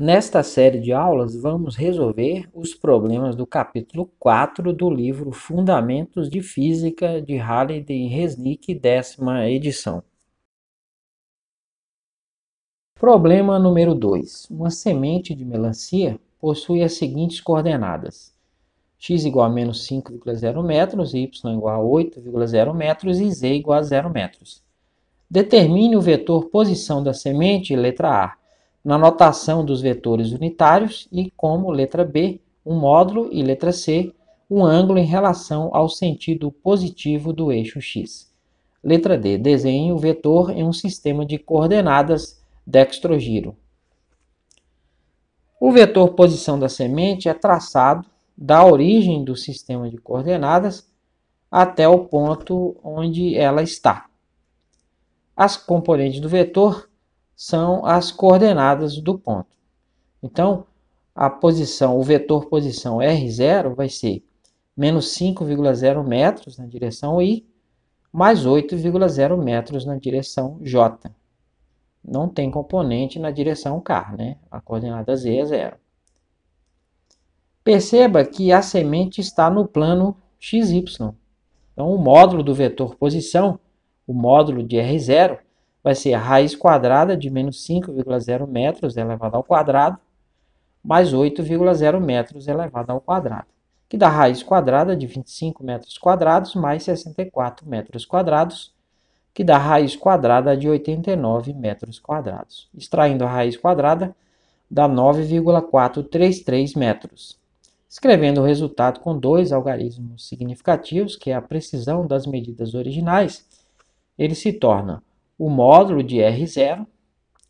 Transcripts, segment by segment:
Nesta série de aulas, vamos resolver os problemas do capítulo 4 do livro Fundamentos de Física de Halliday e Resnick, 10ª edição. Problema número 2. Uma semente de melancia possui as seguintes coordenadas: x igual a menos 5,0 metros, y igual a 8,0 metros e z igual a 0 metros. Determine o vetor posição da semente, letra A, na notação dos vetores unitários e, como letra B, um módulo e letra C, um ângulo em relação ao sentido positivo do eixo x. Letra D, desenhe o vetor em um sistema de coordenadas dextrogiro. O vetor posição da semente é traçado da origem do sistema de coordenadas até o ponto onde ela está. As componentes do vetor são as coordenadas do ponto. Então, o vetor posição R0 vai ser menos 5,0 metros na direção I, mais 8,0 metros na direção J. Não tem componente na direção K, né? A coordenada Z é 0. Perceba que a semente está no plano XY. Então, o módulo do vetor posição, o módulo de R0, vai ser a raiz quadrada de menos 5,0 metros elevado ao quadrado, mais 8,0 metros elevado ao quadrado, que dá raiz quadrada de 25 metros quadrados mais 64 metros quadrados, que dá raiz quadrada de 89 metros quadrados. Extraindo a raiz quadrada, dá 9,433 metros. Escrevendo o resultado com dois algarismos significativos, que é a precisão das medidas originais, ele se torna: o módulo de R0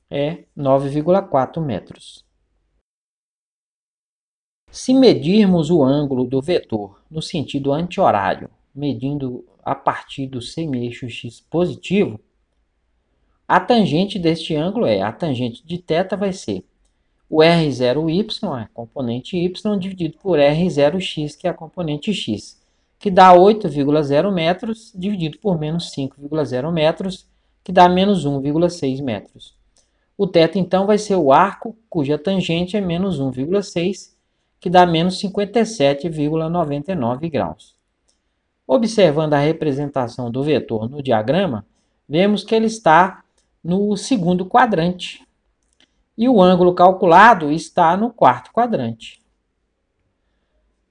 é 9,4 metros. Se medirmos o ângulo do vetor no sentido anti-horário, medindo a partir do semieixo x positivo, a tangente deste ângulo a tangente de θ vai ser o R0y, a componente y, dividido por R0x, que é a componente x, que dá 8,0 metros, dividido por menos 5,0 metros, que dá menos 1,6 metros. O θ, então, vai ser o arco cuja tangente é menos 1,6, que dá menos 57,99 graus. Observando a representação do vetor no diagrama, vemos que ele está no segundo quadrante e o ângulo calculado está no quarto quadrante.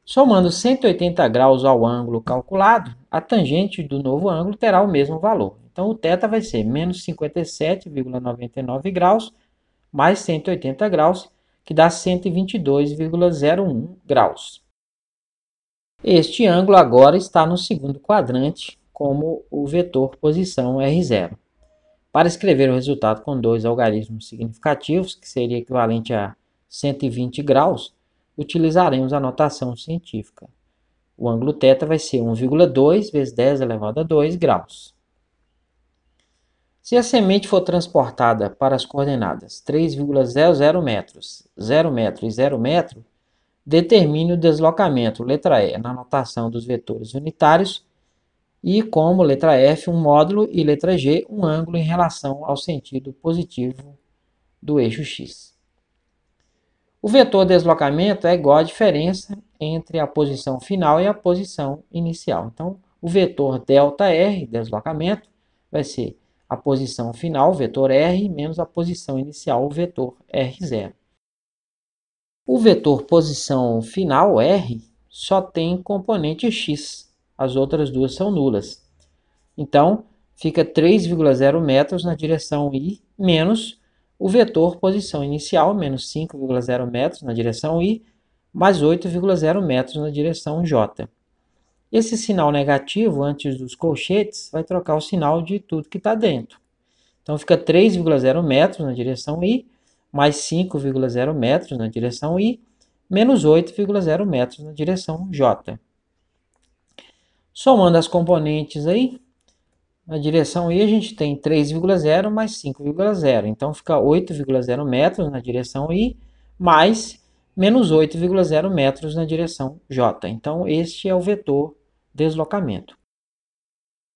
Somando 180 graus ao ângulo calculado, a tangente do novo ângulo terá o mesmo valor. Então, o θ vai ser menos 57,99 graus mais 180 graus, que dá 122,01 graus. Este ângulo agora está no segundo quadrante, como o vetor posição R0. Para escrever o resultado com dois algarismos significativos, que seria equivalente a 120 graus, utilizaremos a notação científica. O ângulo θ vai ser 1,2 vezes 10 elevado a 2 graus. Se a semente for transportada para as coordenadas 3,00 metros, 0 metro e 0 metro, determine o deslocamento, letra E, na notação dos vetores unitários e, como letra F, um módulo e letra G, um ângulo em relação ao sentido positivo do eixo x. O vetor deslocamento é igual à diferença entre a posição final e a posição inicial. Então, o vetor ΔR, deslocamento, vai ser a posição final, o vetor R, menos a posição inicial, o vetor R0. O vetor posição final, R, só tem componente x. As outras duas são nulas. Então, fica 3,0 metros na direção I, menos o vetor posição inicial, menos 5,0 metros na direção I, mais 8,0 metros na direção J. Esse sinal negativo, antes dos colchetes, vai trocar o sinal de tudo que está dentro. Então, fica 3,0 metros na direção I, mais 5,0 metros na direção I, menos 8,0 metros na direção J. Somando as componentes aí, na direção I a gente tem 3,0 mais 5,0. Então, fica 8,0 metros na direção I, mais menos 8,0 metros na direção J. Então, este é o vetor deslocamento.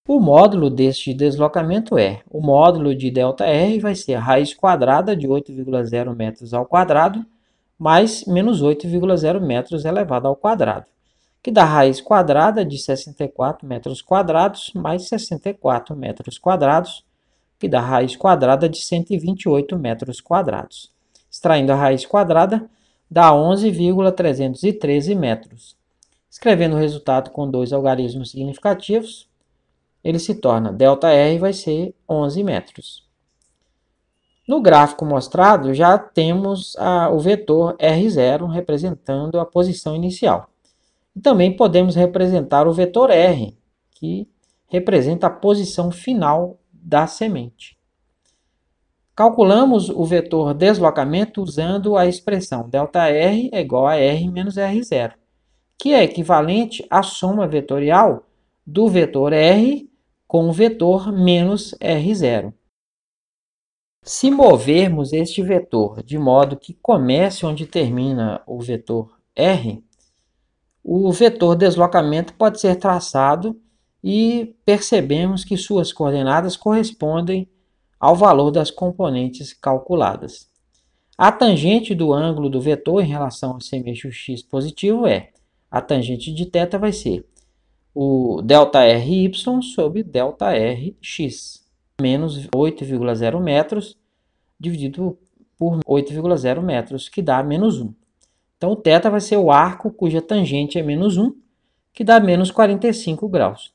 O módulo deste deslocamento o módulo de ΔR vai ser a raiz quadrada de 8,0 metros ao quadrado mais menos 8,0 metros elevado ao quadrado, que dá raiz quadrada de 64 metros quadrados mais 64 metros quadrados, que dá raiz quadrada de 128 metros quadrados. Extraindo a raiz quadrada, dá 11,313 metros. Escrevendo o resultado com dois algarismos significativos, ele se torna ΔR vai ser 11 metros. No gráfico mostrado, já temos o vetor R0 representando a posição inicial. E também podemos representar o vetor R, que representa a posição final da semente. Calculamos o vetor deslocamento usando a expressão ΔR é igual a R menos R0, que é equivalente à soma vetorial do vetor R com o vetor menos R0. Se movermos este vetor de modo que comece onde termina o vetor R, o vetor deslocamento pode ser traçado e percebemos que suas coordenadas correspondem ao valor das componentes calculadas. A tangente do ângulo do vetor em relação ao semeixo x positivo a tangente de θ vai ser o ΔRy sobre ΔRx, menos 8,0 metros dividido por 8,0 metros, que dá menos 1. Então, o θ vai ser o arco cuja tangente é menos 1, que dá menos 45 graus.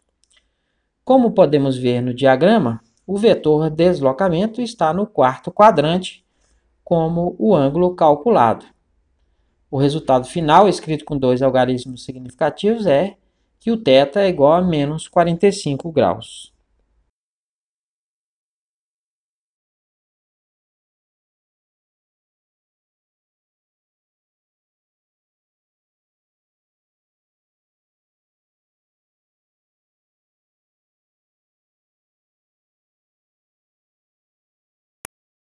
Como podemos ver no diagrama, o vetor deslocamento está no quarto quadrante, como o ângulo calculado. O resultado final, escrito com dois algarismos significativos, é que o θ é igual a menos 45 graus.